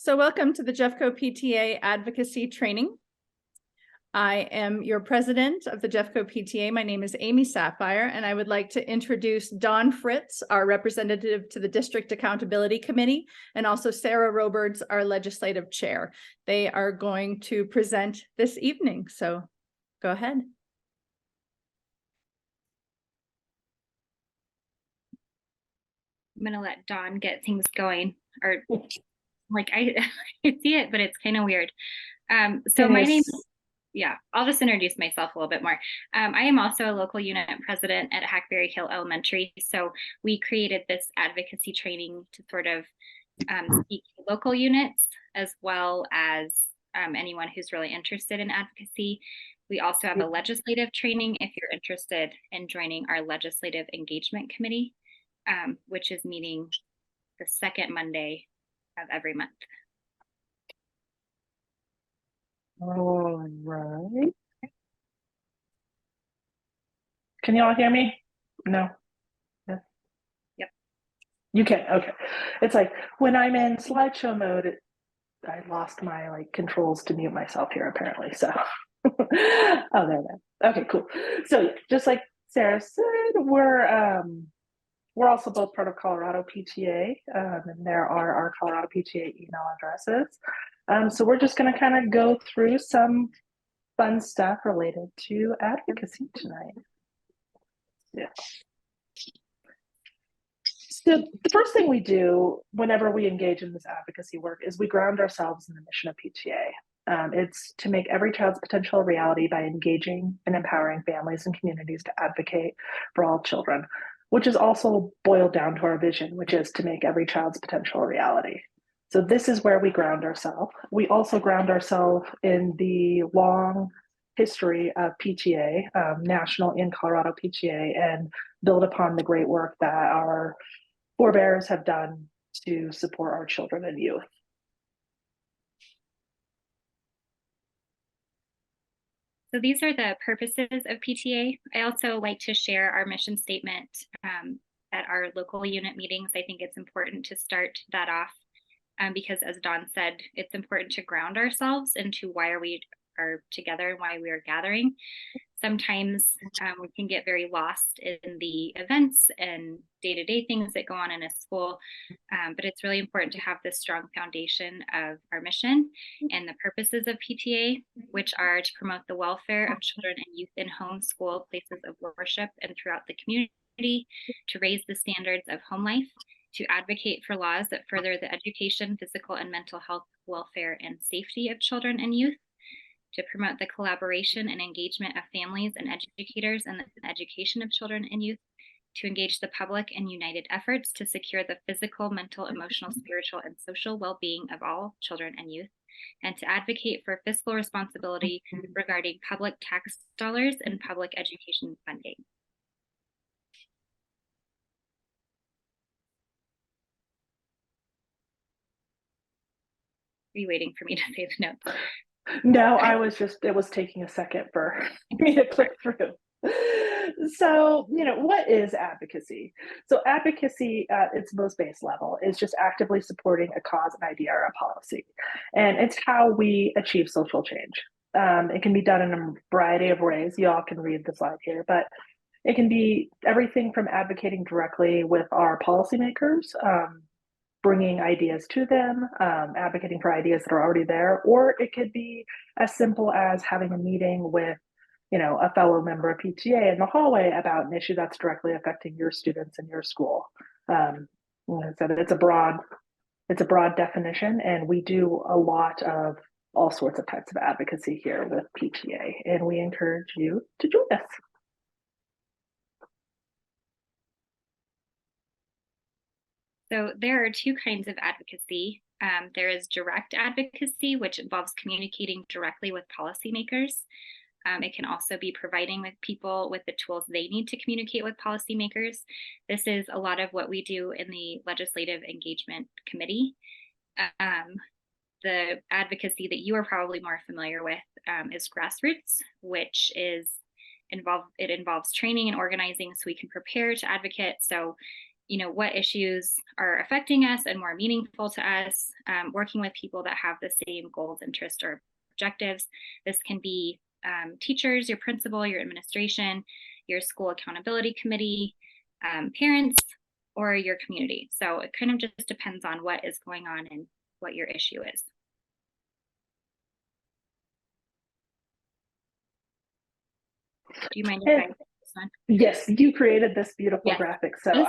So welcome to the Jeffco PTA Advocacy Training. I am your president of the Jeffco PTA. My name is Amy Sapphire, and I would like to introduce Dawn Fritz, our representative to the District Accountability Committee, and also Sarah Roberts, our legislative chair. They are going to present this evening, so go ahead. I'm going to let Dawn get things going, or like I see it, but it's kind of weird. So my name, I'll just introduce myself a little bit more. I am also a local unit president at Hackberry Hill Elementary. So we created this advocacy training to sort of speak to local units as well as anyone who's really interested in advocacy. We also have a legislative training if you're interested in joining our legislative engagement committee, which is meeting the second Monday of every month. All right. Can you all hear me? No? Yes. Yep. You can, okay. It's like when I'm in slideshow mode, I lost my controls to mute myself here apparently, so. Oh, there. Okay, cool. So just like Sarah said, we're also both part of Colorado PTA, and there are our Colorado PTA email addresses. So we're just going to kind of go through some fun stuff related to advocacy tonight. Yeah. So the first thing we do whenever we engage in this advocacy work is we ground ourselves in the mission of PTA. It's to make every child's potential a reality by engaging and empowering families and communities to advocate for all children, which is also boiled down to our vision, which is to make every child's potential a reality. So this is where we ground ourselves. We also ground ourselves in the long history of PTA, national in Colorado PTA, and build upon the great work that our forebears have done to support our children and youth. So these are the purposes of PTA. I also like to share our mission statement at our local unit meetings. I think it's important to start that off because, as Dawn said, it's important to ground ourselves into why we are together and why we are gathering. Sometimes we can get very lost in the events and day-to-day things that go on in a school, but it's really important to have this strong foundation of our mission and the purposes of PTA, which are to promote the welfare of children and youth in home, school, places of worship, and throughout the community, to raise the standards of home life, to advocate for laws that further the education, physical and mental health, welfare, and safety of children and youth, to promote the collaboration and engagement of families and educators in the education of children and youth, to engage the public in united efforts to secure the physical, mental, emotional, spiritual, and social well-being of all children and youth, and to advocate for fiscal responsibility regarding public tax dollars and public education funding. Are you waiting for me to say the notes? No, it was taking a second for me to click through. So, what is advocacy? So advocacy at its most base level is just actively supporting a cause, an idea, or a policy. And it's how we achieve social change. It can be done in a variety of ways. Y'all can read the slide here, but it can be everything from advocating directly with our policymakers, bringing ideas to them, advocating for ideas that are already there, or it could be as simple as having a meeting with, a fellow member of PTA in the hallway about an issue that's directly affecting your students in your school. So it's a broad definition, and we do a lot of all sorts of types of advocacy here with PTA, and we encourage you to join us. So there are two kinds of advocacy. There is direct advocacy, which involves communicating directly with policymakers. It can also be providing with people with the tools they need to communicate with policymakers. This is a lot of what we do in the Legislative Engagement Committee. The advocacy that you are probably more familiar with is grassroots, which involves training and organizing so we can prepare to advocate. So what issues are affecting us and more meaningful to us, working with people that have the same goals, interests, or objectives. This can be teachers, your principal, your administration, your school accountability committee, parents, or your community. So it kind of just depends on what is going on and what your issue is. Do you mind if I take this one? Yes, you created this beautiful graphic. So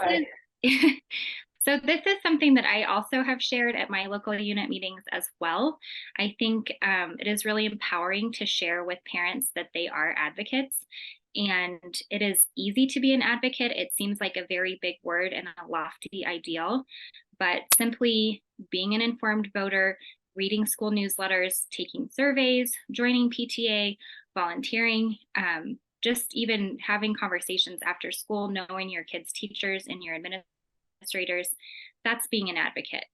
So this is something that I also have shared at my local unit meetings as well. I think it is really empowering to share with parents that they are advocates. And it is easy to be an advocate. It seems like a very big word and a lofty ideal, but simply being an informed voter, reading school newsletters, taking surveys, joining PTA, volunteering, just even having conversations after school, knowing your kids' teachers and your administrators, that's being an advocate.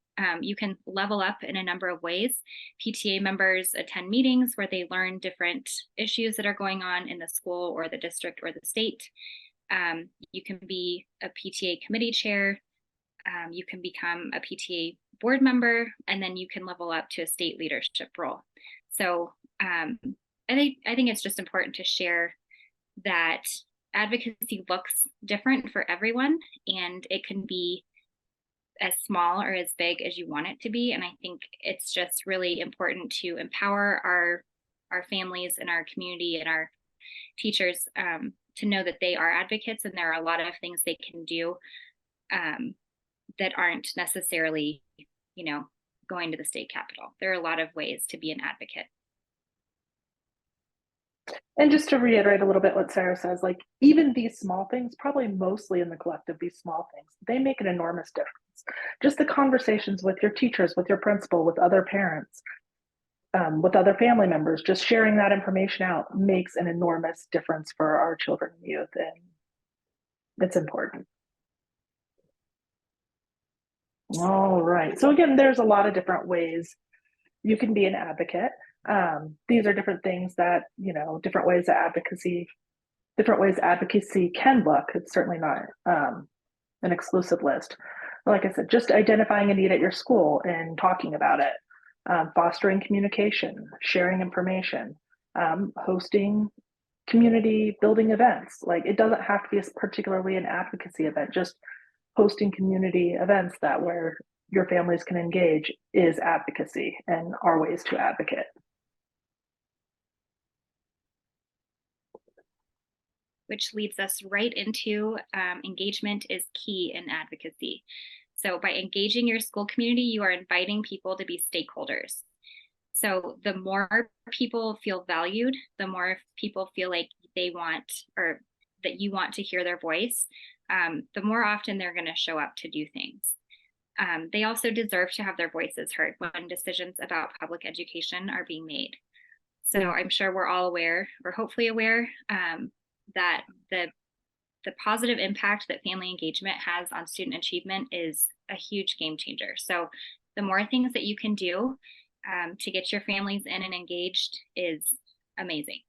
You can level up in a number of ways. PTA members attend meetings where they learn different issues that are going on in the school or the district or the state. You can be a PTA committee chair. You can become a PTA board member, and then you can level up to a state leadership role. So I think it's just important to share that advocacy looks different for everyone, and it can be as small or as big as you want it to be. And I think it's just really important to empower our families and our community and our teachers to know that they are advocates, and there are a lot of things they can do that aren't necessarily, going to the state capitol. There are a lot of ways to be an advocate. And just to reiterate a little bit what Sarah says, like even these small things, probably mostly in the collective, these small things, they make an enormous difference. Just the conversations with your teachers, with your principal, with other parents, with other family members, just sharing that information out makes an enormous difference for our children and youth, and it's important. All right. So again, there's a lot of different ways you can be an advocate. These are different things that, different ways advocacy can look. It's certainly not an exclusive list. Like I said, just identifying a need at your school and talking about it, fostering communication, sharing information, hosting community building events. Like it doesn't have to be particularly an advocacy event, just hosting community events that where your families can engage is advocacy and are ways to advocate. Which leads us right into engagement is key in advocacy. So by engaging your school community, you are inviting people to be stakeholders. So the more people feel valued, the more people feel like they want, or that you want to hear their voice, the more often they're going to show up to do things. They also deserve to have their voices heard when decisions about public education are being made. So I'm sure we're all aware, or hopefully aware, that the positive impact that family engagement has on student achievement is a huge game changer. So the more things that you can do to get your families in and engaged is amazing.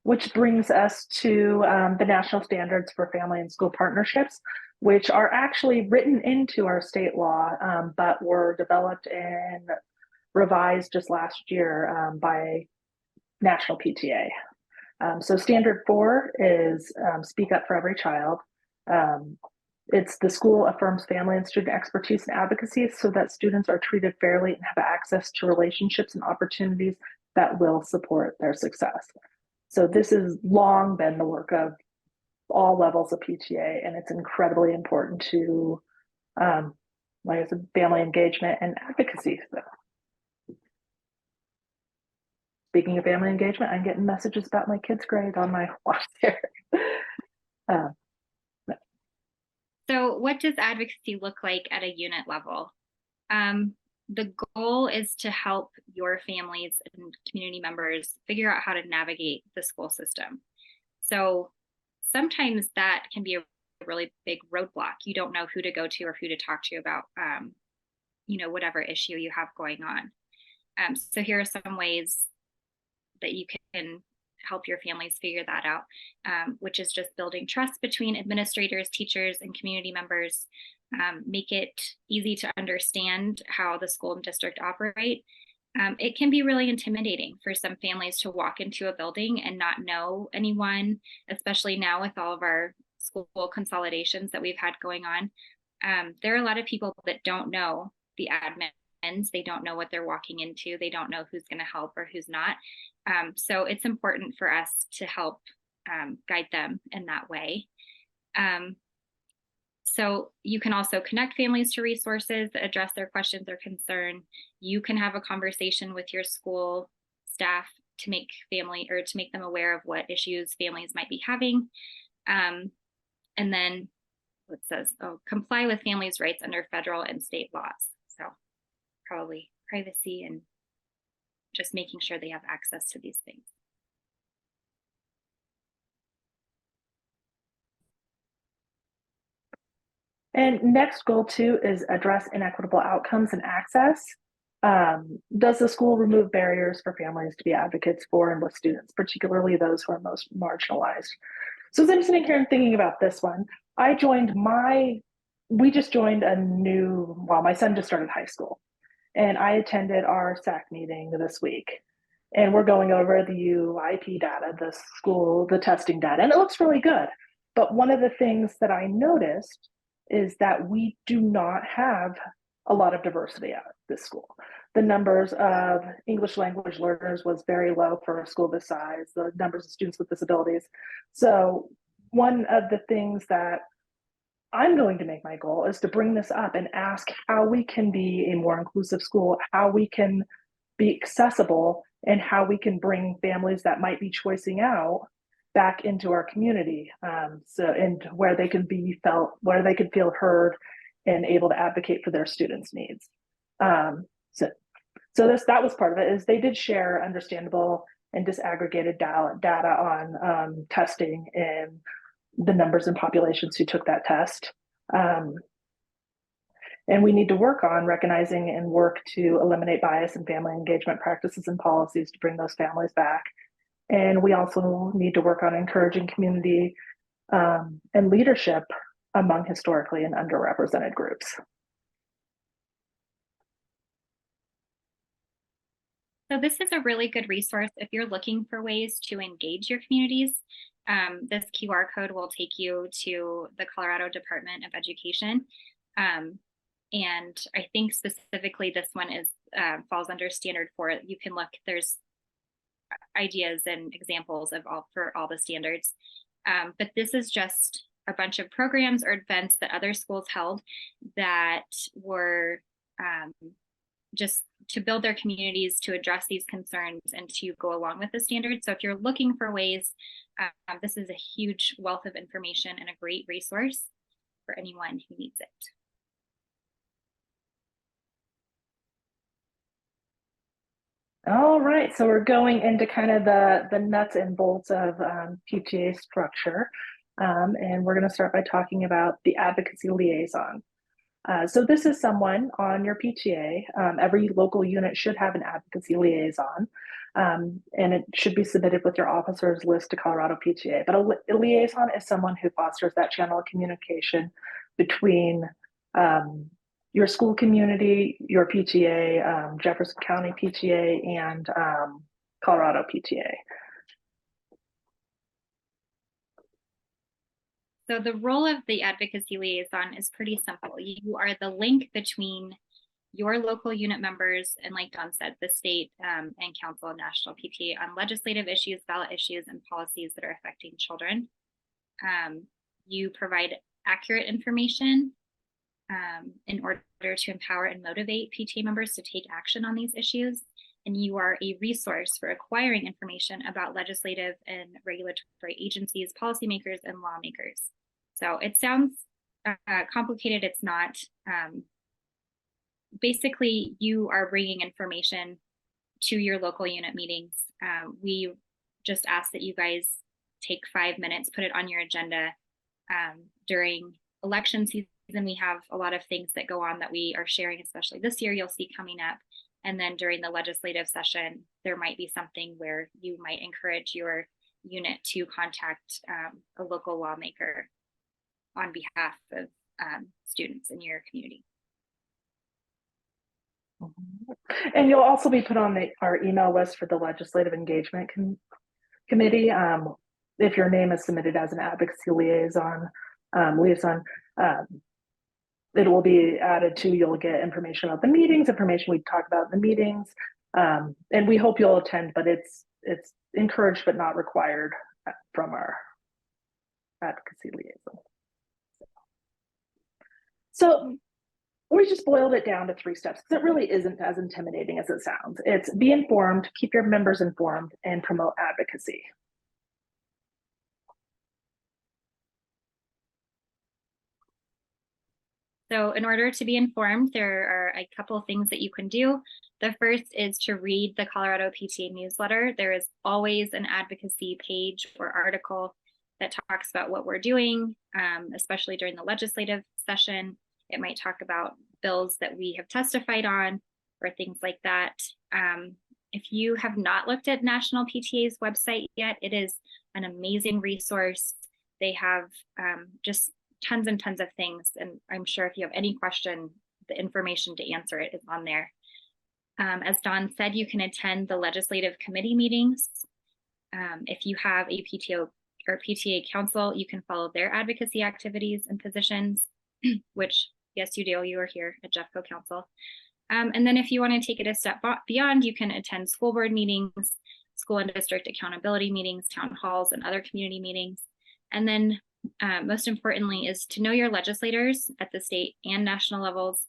Which brings us to the national standards for family and school partnerships, which are actually written into our state law, but were developed and revised just last year by National PTA. So standard 4 is speak up for every child. It's the school affirms family and student expertise and advocacy so that students are treated fairly and have access to relationships and opportunities that will support their success. So this has long been the work of all levels of PTA, and it's incredibly important to, like I said, family engagement and advocacy. So, speaking of family engagement, I'm getting messages about my kids' grade on my watch there. So what does advocacy look like at a unit level? The goal is to help your families and community members figure out how to navigate the school system. So sometimes that can be a really big roadblock. You don't know who to go to or who to talk to about, whatever issue you have going on. So here are some ways that you can help your families figure that out, which is just building trust between administrators, teachers, and community members. Make it easy to understand how the school and district operate. It can be really intimidating for some families to walk into a building and not know anyone, especially now with all of our school consolidations that we've had going on. There are a lot of people that don't know the admins. They don't know what they're walking into. They don't know who's going to help or who's not. So it's important for us to help guide them in that way. So you can also connect families to resources that address their questions or concern. You can have a conversation with your school staff to make them aware of what issues families might be having. And then it says, comply with families' rights under federal and state laws. So probably privacy and just making sure they have access to these things. And next goal 2 is address inequitable outcomes and access. Does the school remove barriers for families to be advocates for and with students, particularly those who are most marginalized? So as I'm sitting here and thinking about this one, we just joined my son just started high school, and I attended our SAC meeting this week. And we're going over the UIP data, the testing data, and it looks really good. But one of the things that I noticed is that we do not have a lot of diversity at this school. The numbers of English language learners was very low for a school this size, the numbers of students with disabilities. So one of the things that I'm going to make my goal is to bring this up and ask how we can be a more inclusive school, how we can be accessible, and how we can bring families that might be choicing out back into our community, and where they can feel heard and able to advocate for their students' needs. So that was part of it. Is they did share understandable and disaggregated data on testing and the numbers and populations who took that test. And we need to work on recognizing and work to eliminate bias in family engagement practices and policies to bring those families back. And we also need to work on encouraging community and leadership among historically and underrepresented groups. So this is a really good resource if you're looking for ways to engage your communities. This QR code will take you to the Colorado Department of Education. And I think specifically this one falls under standard 4. You can look, there's ideas and examples for all the standards. But this is just a bunch of programs or events that other schools held that were just to build their communities, to address these concerns, and to go along with the standards. So if you're looking for ways, this is a huge wealth of information and a great resource for anyone who needs it. All right, so we're going into kind of the nuts and bolts of PTA structure. And we're going to start by talking about the advocacy liaison. So this is someone on your PTA. Every local unit should have an advocacy liaison, and it should be submitted with your officers list to Colorado PTA. But a liaison is someone who fosters that channel of communication between your school community, your PTA, Jefferson County PTA, and Colorado PTA. So the role of the advocacy liaison is pretty simple. You are the link between your local unit members and, like Don said, the state and council and national PTA on legislative issues, ballot issues, and policies that are affecting children. You provide accurate information in order to empower and motivate PTA members to take action on these issues. And you are a resource for acquiring information about legislative and regulatory agencies, policymakers, and lawmakers. So it sounds complicated. It's not. Basically, you are bringing information to your local unit meetings. We just ask that you guys take 5 minutes, put it on your agenda. During election season, we have a lot of things that go on that we are sharing, especially this year, you'll see coming up. And then during the legislative session, there might be something where you might encourage your unit to contact a local lawmaker on behalf of students in your community. And you'll also be put on our email list for the Legislative Engagement Committee. If your name is submitted as an advocacy liaison, it will be added to, you'll get information about the meetings, information we talk about in the meetings. And we hope you'll attend, but it's encouraged but not required from our advocacy liaison. So we just boiled it down to 3 steps because it really isn't as intimidating as it sounds. It's be informed, keep your members informed, and promote advocacy. So in order to be informed, there are a couple of things that you can do. The first is to read the Colorado PTA newsletter. There is always an advocacy page or article that talks about what we're doing, especially during the legislative session. It might talk about bills that we have testified on or things like that. If you have not looked at National PTA's website yet, it is an amazing resource. They have just tons and tons of things. And I'm sure if you have any question, the information to answer it is on there. As Dawn said, you can attend the legislative committee meetings. If you have a PTO or PTA council, you can follow their advocacy activities and positions, which yes, you do. You are here at Jeffco Council. And then if you want to take it a step beyond, you can attend school board meetings, school and district accountability meetings, town halls, and other community meetings. And then most importantly is to know your legislators at the state and national levels,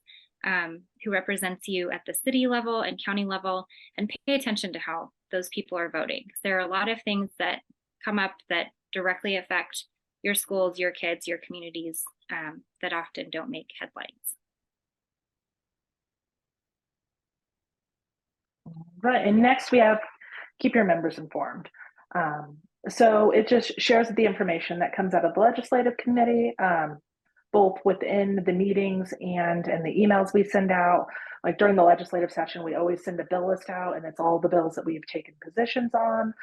who represents you at the city level and county level, and pay attention to how those people are voting. There are a lot of things that come up that directly affect your schools, your kids, your communities, that often don't make headlines. Right, and next we have keep your members informed. So it just shares the information that comes out of the legislative committee, both within the meetings and in the emails we send out. Like during the legislative session, we always send a bill list out, and it's all the bills that we've taken positions on,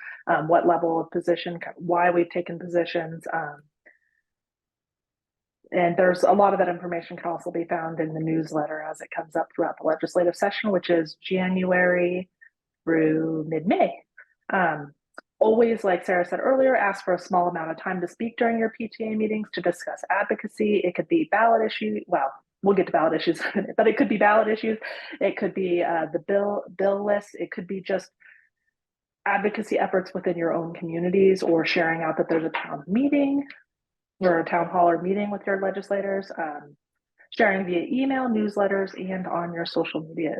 what level of position, why we've taken positions. And there's a lot of that information can also be found in the newsletter as it comes up throughout the legislative session, which is January through mid-May. Always, like Sarah said earlier, ask for a small amount of time to speak during your PTA meetings to discuss advocacy. It could be ballot issue. Well, we'll get to ballot issues in a minute, but it could be ballot issues. It could be the bill list. It could be just advocacy efforts within your own communities, or sharing out that there's a town meeting or a town hall or meeting with your legislators. Sharing via email, newsletters, and on your social media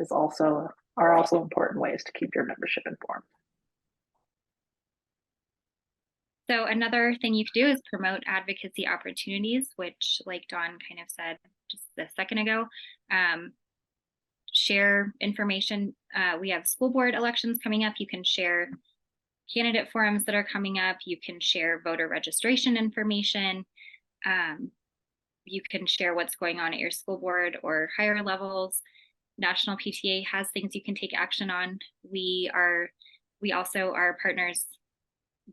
are also important ways to keep your membership informed. So another thing you could do is promote advocacy opportunities, which, like Dawn kind of said just a second ago, share information. We have school board elections coming up. You can share candidate forums that are coming up. You can share voter registration information. You can share what's going on at your school board or higher levels. National PTA has things you can take action on. We also are partners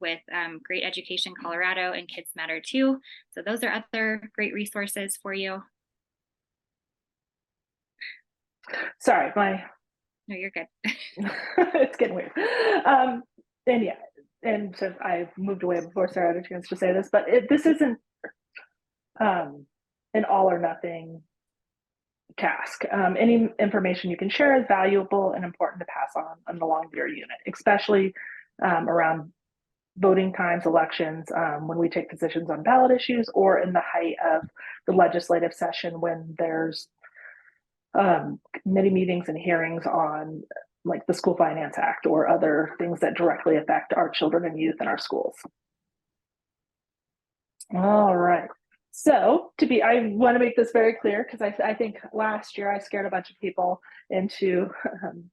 with Great Education Colorado and Kids Matter Too. So those are other great resources for you. Sorry, No, you're good. it's getting weird. And so I moved away before Sarah had a chance to say this, but this isn't an all or nothing task. Any information you can share is valuable and important to pass on along your unit, especially around voting times, elections, when we take positions on ballot issues, or in the height of the legislative session when there's committee meetings and hearings on like the School Finance Act or other things that directly affect our children and youth in our schools. All right. So I want to make this very clear, because I think last year I scared a bunch of people into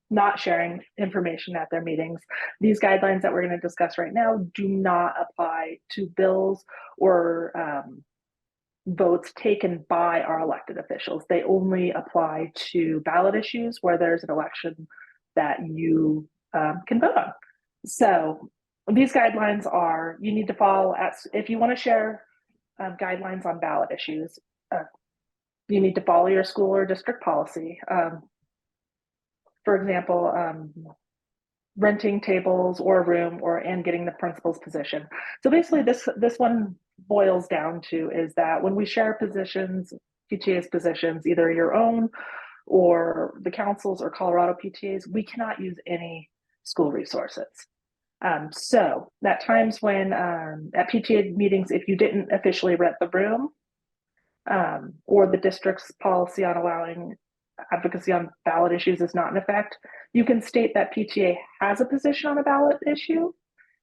not sharing information at their meetings. These guidelines that we're going to discuss right now do not apply to bills or votes taken by our elected officials. They only apply to ballot issues where there's an election that you can vote on. So these guidelines are, you need to follow, if you want to share guidelines on ballot issues, you need to follow your school or district policy. For example, renting tables or a room and getting the principal's position. So basically this one boils down to is that when we share positions, PTA's positions, either your own or the councils or Colorado PTAs, we cannot use any school resources. So at times when at PTA meetings, if you didn't officially rent the room, or the district's policy on allowing advocacy on ballot issues is not in effect, you can state that PTA has a position on a ballot issue.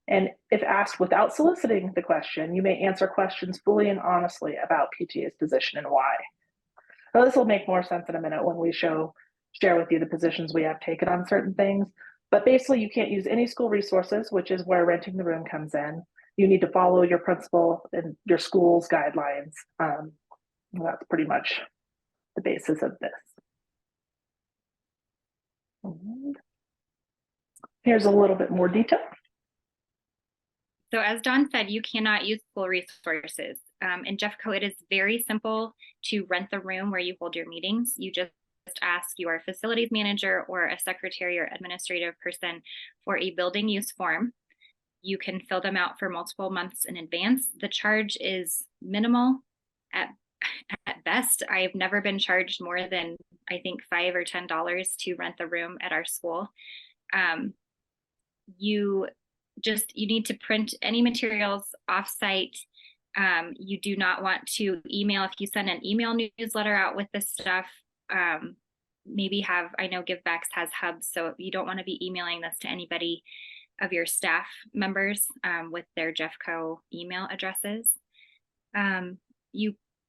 And if asked without soliciting the question, you may answer questions fully and honestly about PTA's position and why. So this will make more sense in a minute when we share with you the positions we have taken on certain things. But basically, you can't use any school resources, which is where renting the room comes in. You need to follow your principal and your school's guidelines. That's pretty much the basis of this. Here's a little bit more detail. So as Dawn said, you cannot use school resources. In Jeffco, it is very simple to rent the room where you hold your meetings. You just ask your facilities manager or a secretary or administrative person for a building use form. You can fill them out for multiple months in advance. The charge is minimal at best. I have never been charged more than, I think, $5 or $10 to rent the room at our school. You need to print any materials offsite. You do not want to email. If you send an email newsletter out with this stuff, maybe I know GiveBacks has hubs, so you don't want to be emailing this to anybody of your staff members with their Jeffco email addresses.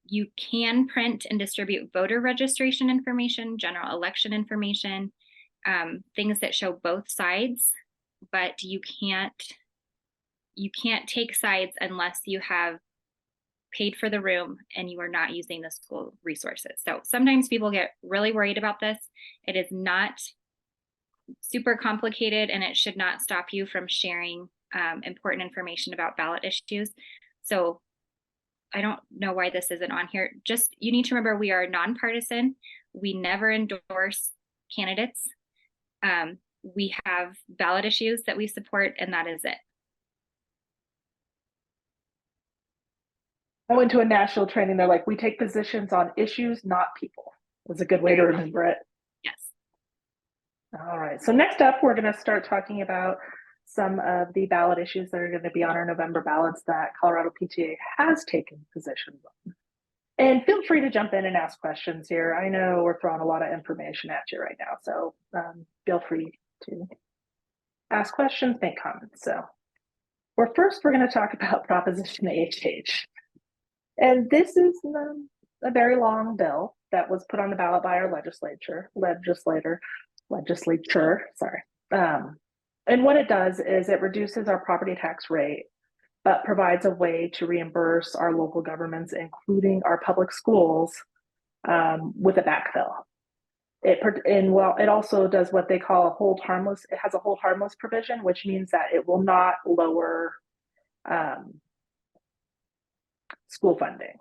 You can print and distribute voter registration information, general election information, things that show both sides, but you can't take sides unless you have paid for the room and you are not using the school resources. So sometimes people get really worried about this. It is not super complicated, and it should not stop you from sharing important information about ballot issues. So I don't know why this isn't on here. Just, you need to remember, we are nonpartisan. We never endorse candidates. We have ballot issues that we support, and that is it. I went to a national training. They're like, we take positions on issues, not people. That's a good way to remember it. Yes. All right. So next up, we're going to start talking about some of the ballot issues that are going to be on our November ballots that Colorado PTA has taken positions on. And feel free to jump in and ask questions here. I know we're throwing a lot of information at you right now, so feel free to ask questions, make comments. So we're going to talk about Proposition HH. And this is a very long bill that was put on the ballot by our legislature, sorry. And what it does is it reduces our property tax rate, but provides a way to reimburse our local governments, including our public schools, with a backfill. It also does what they call a hold harmless. It has a hold harmless provision, which means that it will not lower school funding.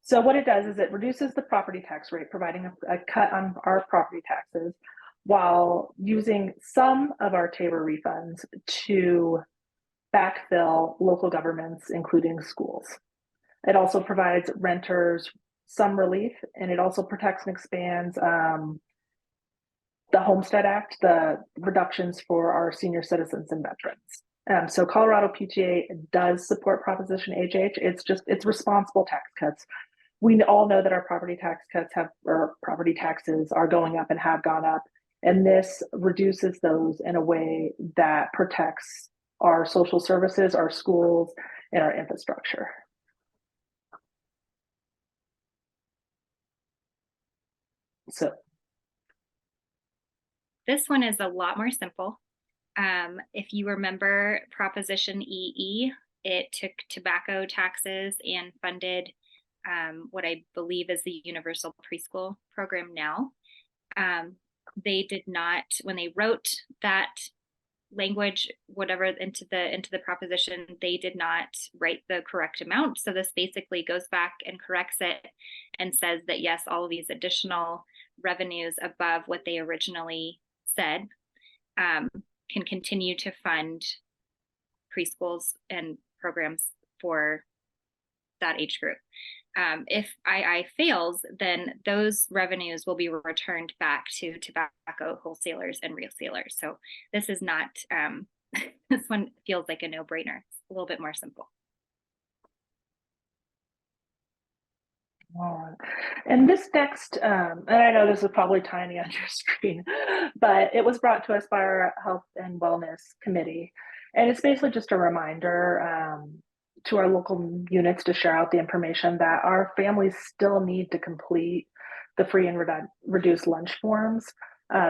So what it does is it reduces the property tax rate, providing a cut on our property taxes, while using some of our Tabor refunds to backfill local governments, including schools. It also provides renters some relief, and it also protects and expands the Homestead Act, the reductions for our senior citizens and veterans. So Colorado PTA does support Proposition HH. It's responsible tax cuts. We all know that our property taxes are going up and have gone up, and this reduces those in a way that protects our social services, our schools, and our infrastructure. So this one is a lot more simple. If you remember Proposition EE, it took tobacco taxes and funded what I believe is the universal preschool program now. they did not, when they wrote that language, whatever, into the proposition, they did not write the correct amount. So this basically goes back and corrects it and says that yes, all of these additional revenues above what they originally said can continue to fund preschools and programs for that age group. If II fails, then those revenues will be returned back to tobacco wholesalers and retailers. So this is not, this one feels like a no-brainer. It's a little bit more simple. All right. And this next, and I know this is probably tiny on your screen, but it was brought to us by our Health and Wellness Committee. And it's basically just a reminder to our local units to share out the information that our families still need to complete the free and reduced lunch forms.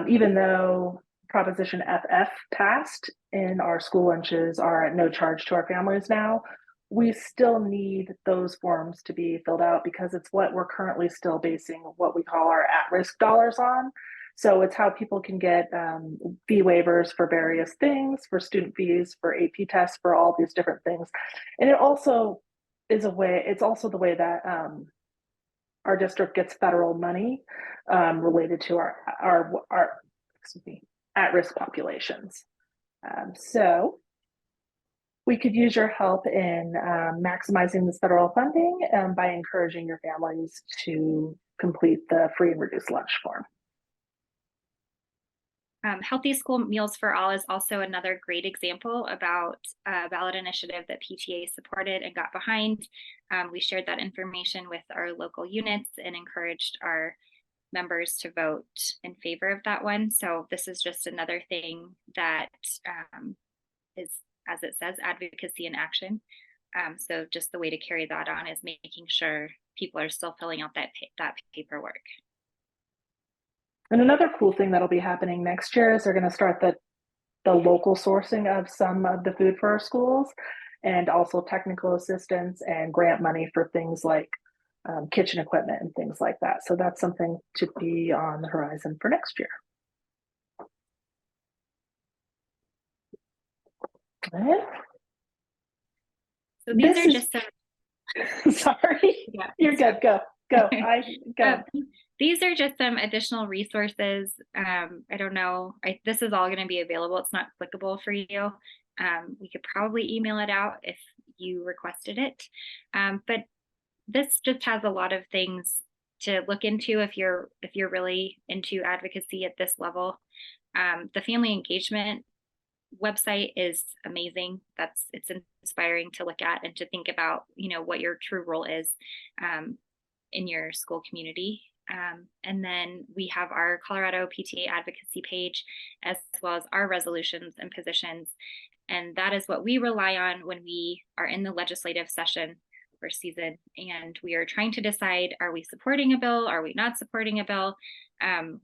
Even though Proposition FF passed and our school lunches are at no charge to our families now, we still need those forms to be filled out because it's what we're currently still basing what we call our at-risk dollars on. So it's how people can get fee waivers for various things, for student fees, for AP tests, for all these different things. And it also is a way, it's also the way that our district gets federal money related to our at-risk populations. So we could use your help in maximizing this federal funding by encouraging your families to complete the free and reduced lunch form. Healthy School Meals for All is also another great example about a ballot initiative that PTA supported and got behind. We shared that information with our local units and encouraged our members to vote in favor of that one. So this is just another thing that is, as it says, advocacy in action. So just the way to carry that on is making sure people are still filling out that paperwork. And another cool thing that'll be happening next year is they're going to start the local sourcing of some of the food for our schools, and also technical assistance and grant money for things like kitchen equipment and things like that. So that's something to be on the horizon for next year. So these are just some. Sorry, Yeah. You're good. Go. Go. These are just some additional resources. I don't know. This is all going to be available. It's not clickable for you. We could probably email it out if you requested it. But this just has a lot of things to look into if you're really into advocacy at this level. The family engagement website is amazing. It's inspiring to look at and to think about, what your true role is in your school community. And then we have our Colorado PTA advocacy page, as well as our resolutions and positions. And that is what we rely on when we are in the legislative session or season. And we are trying to decide, are we supporting a bill? Are we not supporting a bill?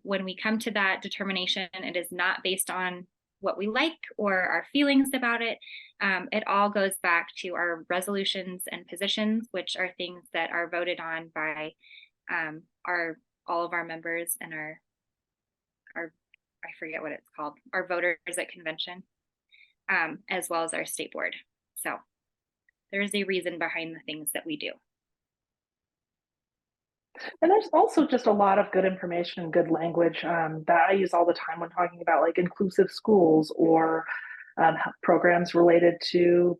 When we come to that determination, it is not based on what we like or our feelings about it. It all goes back to our resolutions and positions, which are things that are voted on by all of our members and our I forget what it's called, our voters at convention, as well as our state board. So there's a reason behind the things that we do. And there's also just a lot of good information and good language that I use all the time when talking about like inclusive schools or programs related to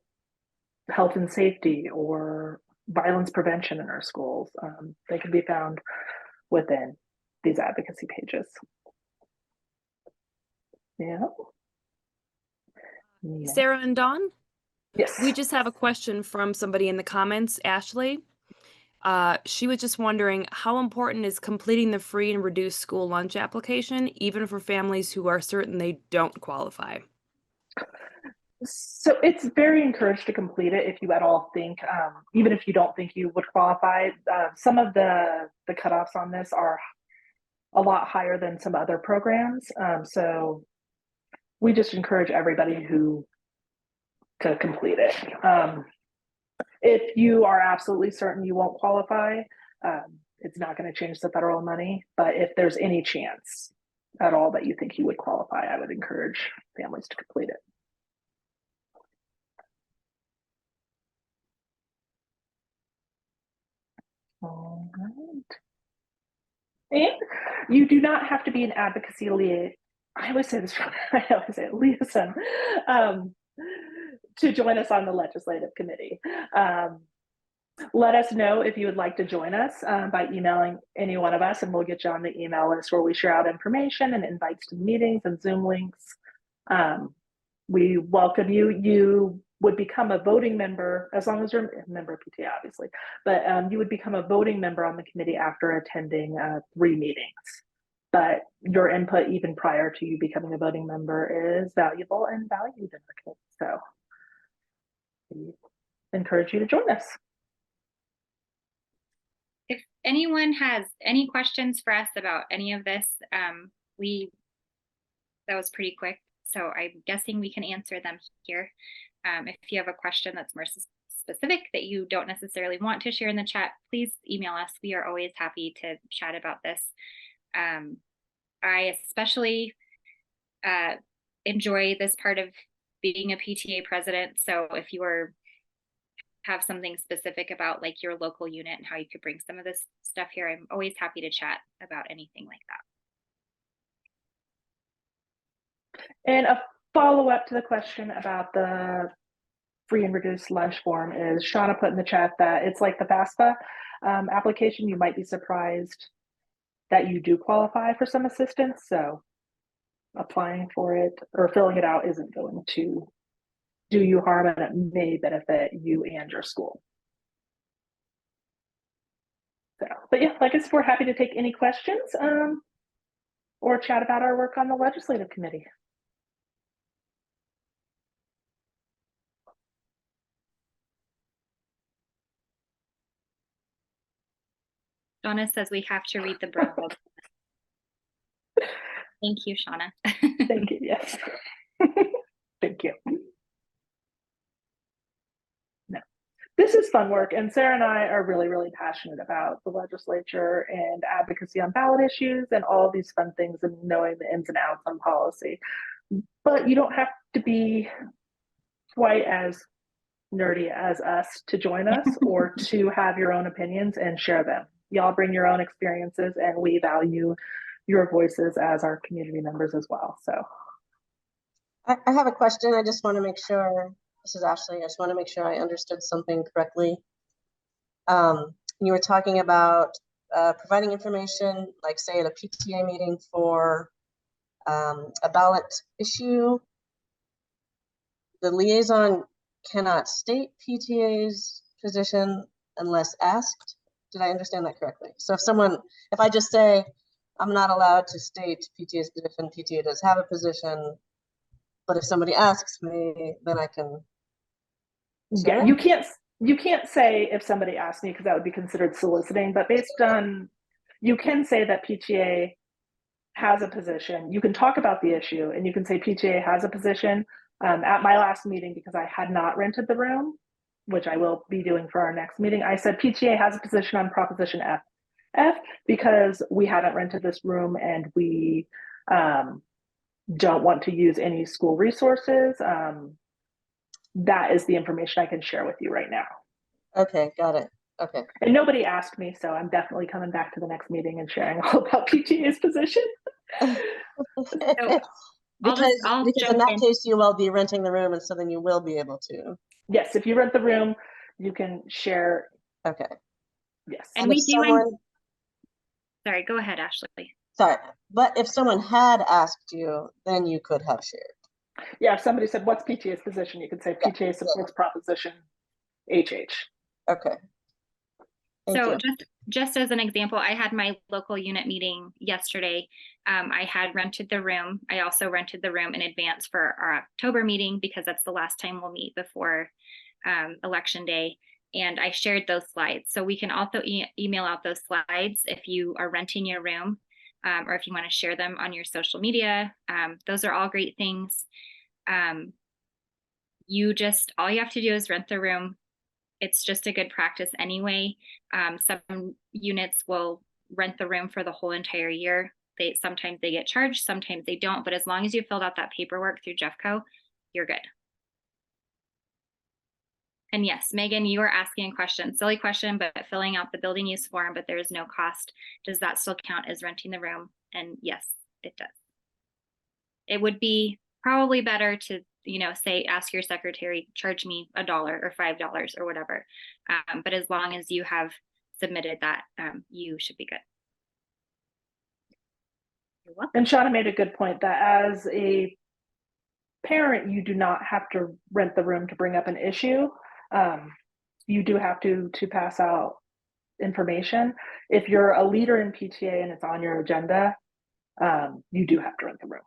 health and safety or violence prevention in our schools. They can be found within these advocacy pages. Yeah. Sarah and Dawn? Yes. We just have a question from somebody in the comments, Ashley. She was just wondering, how important is completing the free and reduced school lunch application, even for families who are certain they don't qualify? So it's very encouraged to complete it if you at all think, even if you don't think you would qualify. Some of the cutoffs on this are a lot higher than some other programs. So we just encourage everybody to complete it. If you are absolutely certain you won't qualify, it's not going to change the federal money. But if there's any chance, at all that you think you would qualify, I would encourage families to complete it. All right. And you do not have to be an advocacy liaison. I always say this wrong. I always say liaison to join us on the legislative committee. Let us know if you would like to join us by emailing any one of us, and we'll get you on the email list where we share out information and invites to meetings and Zoom links. We welcome you. You would become a voting member as long as you're a member of PTA, obviously, but you would become a voting member on the committee after attending 3 meetings. But your input, even prior to you becoming a voting member, is valuable and valued in the committee. So we encourage you to join us. If anyone has any questions for us about any of this, that was pretty quick, so I'm guessing we can answer them here. If you have a question that's more specific that you don't necessarily want to share in the chat, please email us. We are always happy to chat about this. I especially enjoy this part of being a PTA president. So if you have something specific about like your local unit and how you could bring some of this stuff here, I'm always happy to chat about anything like that. And a follow-up to the question about the free and reduced lunch form is Shauna put in the chat that it's like the FAFSA application. You might be surprised that you do qualify for some assistance. So applying for it or filling it out isn't going to do you harm, and it may benefit you and your school. So, but yeah, like I said, we're happy to take any questions or chat about our work on the legislative committee. Shauna says we have to read the Braille. Thank you, Shauna. Thank you. Yes. Thank you. No, this is fun work, and Sarah and I are really, really passionate about the legislature and advocacy on ballot issues and all of these fun things and knowing the ins and outs on policy. But you don't have to be quite as nerdy as us to join us or to have your own opinions and share them. Y'all bring your own experiences, and we value your voices as our community members as well. So I have a question. I just want to make sure, this is Ashley, I just want to make sure I understood something correctly. You were talking about providing information, like say at a PTA meeting for a ballot issue. The liaison cannot state PTA's position unless asked. Did I understand that correctly? So if I just say, I'm not allowed to state PTA's position, PTA does have a position, but if somebody asks me, then I can. yeah, you can't say if somebody asks me, because that would be considered soliciting, but based on, you can say that PTA has a position. You can talk about the issue and you can say PTA has a position. At my last meeting, because I had not rented the room, which I will be doing for our next meeting, I said PTA has a position on Proposition F because we haven't rented this room and we don't want to use any school resources. That is the information I can share with you right now. Okay, got it. Okay. And nobody asked me, so I'm definitely coming back to the next meeting and sharing all about PTA's position. Because in that case, you will be renting the room, and so then you will be able to. Yes, if you rent the room, you can share. Okay. Yes. And we do. Sorry, go ahead, Ashley. Sorry, but if someone had asked you, then you could have shared. Yeah, if somebody said, what's PTA's position? You could say PTA supports Proposition HH. Okay. So just as an example, I had my local unit meeting yesterday. I had rented the room. I also rented the room in advance for our October meeting because that's the last time we'll meet before election day. And I shared those slides. So we can also email out those slides if you are renting your room or if you want to share them on your social media. Those are all great things. All you have to do is rent the room. It's just a good practice anyway. Some units will rent the room for the whole entire year. Sometimes they get charged, sometimes they don't, but as long as you filled out that paperwork through Jeffco, you're good. And yes, Megan, you are asking a question, silly question, but filling out the building use form, but there is no cost. Does that still count as renting the room? And yes, it does. It would be probably better to, say, ask your secretary, charge me $1 or $5 or whatever. But as long as you have submitted that, you should be good. You're welcome. And Shauna made a good point that as a parent, you do not have to rent the room to bring up an issue. You do have to pass out information. If you're a leader in PTA and it's on your agenda, you do have to rent the room.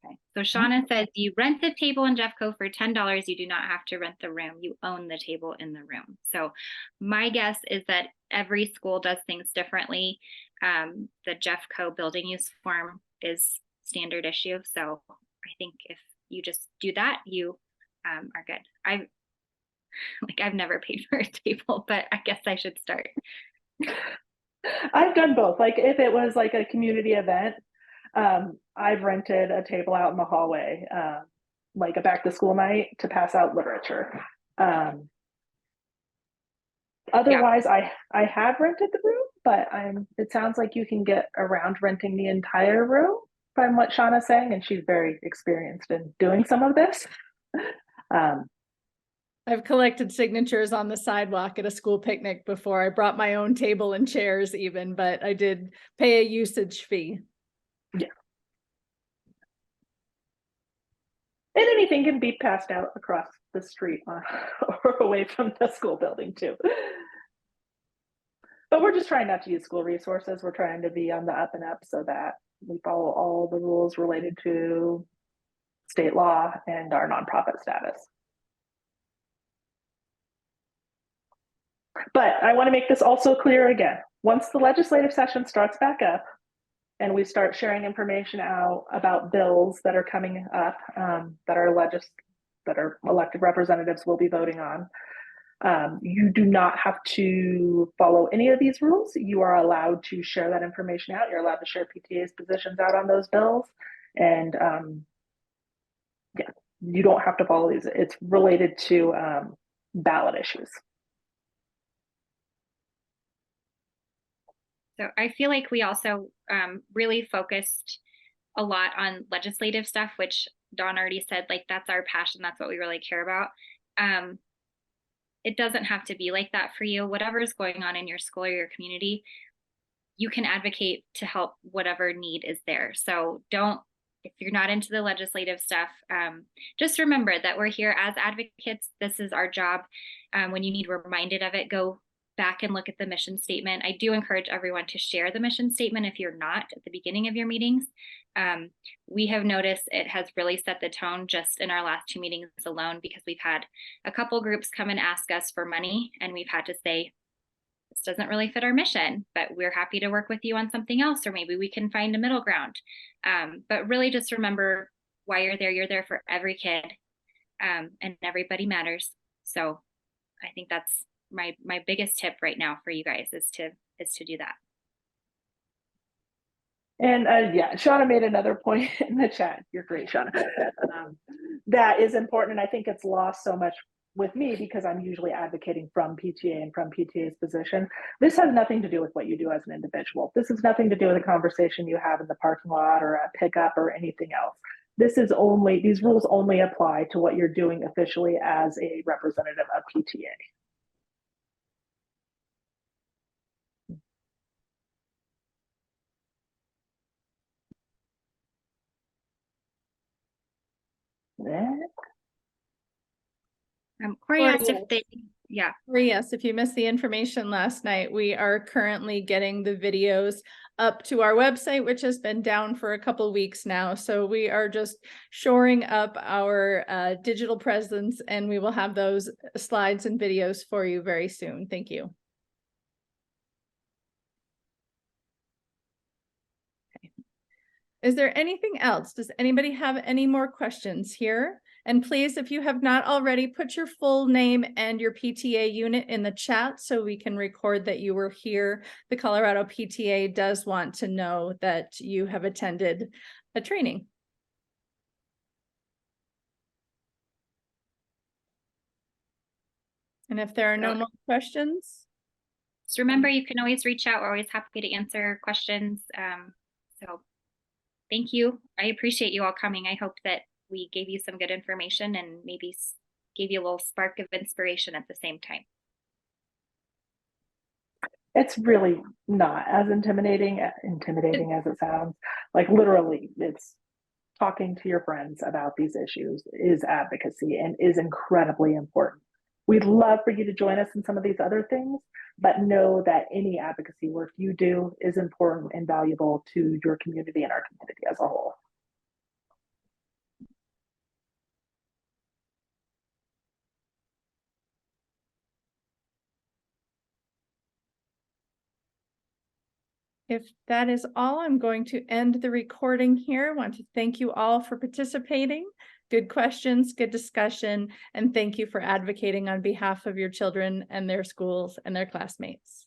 Okay, so Shauna says you rent the table in Jeffco for $10. You do not have to rent the room. You own the table in the room. So my guess is that every school does things differently. The Jeffco building use form is standard issue. So I think if you just do that, you are good. I've never paid for a table, but I guess I should start. I've done both. Like if it was like a community event, I've rented a table out in the hallway, like a back to school night to pass out literature. Otherwise, I have rented the room, but it sounds like you can get around renting the entire room from what Shauna's saying, and she's very experienced in doing some of this. I've collected signatures on the sidewalk at a school picnic before. I brought my own table and chairs even, but I did pay a usage fee. Yeah. And anything can be passed out across the street or away from the school building too. But we're just trying not to use school resources. We're trying to be on the up and up so that we follow all the rules related to state law and our nonprofit status. But I want to make this also clear again. Once the legislative session starts back up and we start sharing information out about bills that are coming up, that our elected representatives will be voting on, you do not have to follow any of these rules. You are allowed to share that information out. You're allowed to share PTA's positions out on those bills. And you don't have to follow these. It's related to ballot issues. So I feel like we also really focused a lot on legislative stuff, which Dawn already said, like, that's our passion. That's what we really care about. It doesn't have to be like that for you. Whatever is going on in your school or your community, you can advocate to help whatever need is there. So if you're not into the legislative stuff, just remember that we're here as advocates. This is our job. When you need reminded of it, go back and look at the mission statement. I do encourage everyone to share the mission statement if you're not at the beginning of your meetings. We have noticed it has really set the tone just in our last 2 meetings alone, because we've had a couple groups come and ask us for money, and we've had to say, this doesn't really fit our mission, but we're happy to work with you on something else, or maybe we can find a middle ground. But really just remember why you're there. You're there for every kid, and everybody matters. So I think that's my biggest tip right now for you guys is to do that. And Shauna made another point in the chat. You're great, Shauna. That is important, and I think it's lost so much with me because I'm usually advocating from PTA and from PTA's position. This has nothing to do with what you do as an individual. This has nothing to do with a conversation you have in the parking lot or a pickup or anything else. These rules only apply to what you're doing officially as a representative of PTA. Corey asked if they, Yes, if you missed the information last night, we are currently getting the videos up to our website, which has been down for a couple of weeks now. So we are just shoring up our digital presence, and we will have those slides and videos for you very soon. Thank you. Okay. Is there anything else? Does anybody have any more questions here? And please, if you have not already, put your full name and your PTA unit in the chat so we can record that you were here. The Colorado PTA does want to know that you have attended a training. And if there are no more questions. Just remember, you can always reach out. We're always happy to answer questions. So thank you. I appreciate you all coming. I hope that we gave you some good information and maybe gave you a little spark of inspiration at the same time. It's really not as intimidating as it sounds. Like literally, it's talking to your friends about these issues is advocacy and is incredibly important. We'd love for you to join us in some of these other things, but know that any advocacy work you do is important and valuable to your community and our community as a whole. If that is all, I'm going to end the recording here. I want to thank you all for participating. Good questions, good discussion, and thank you for advocating on behalf of your children and their schools and their classmates.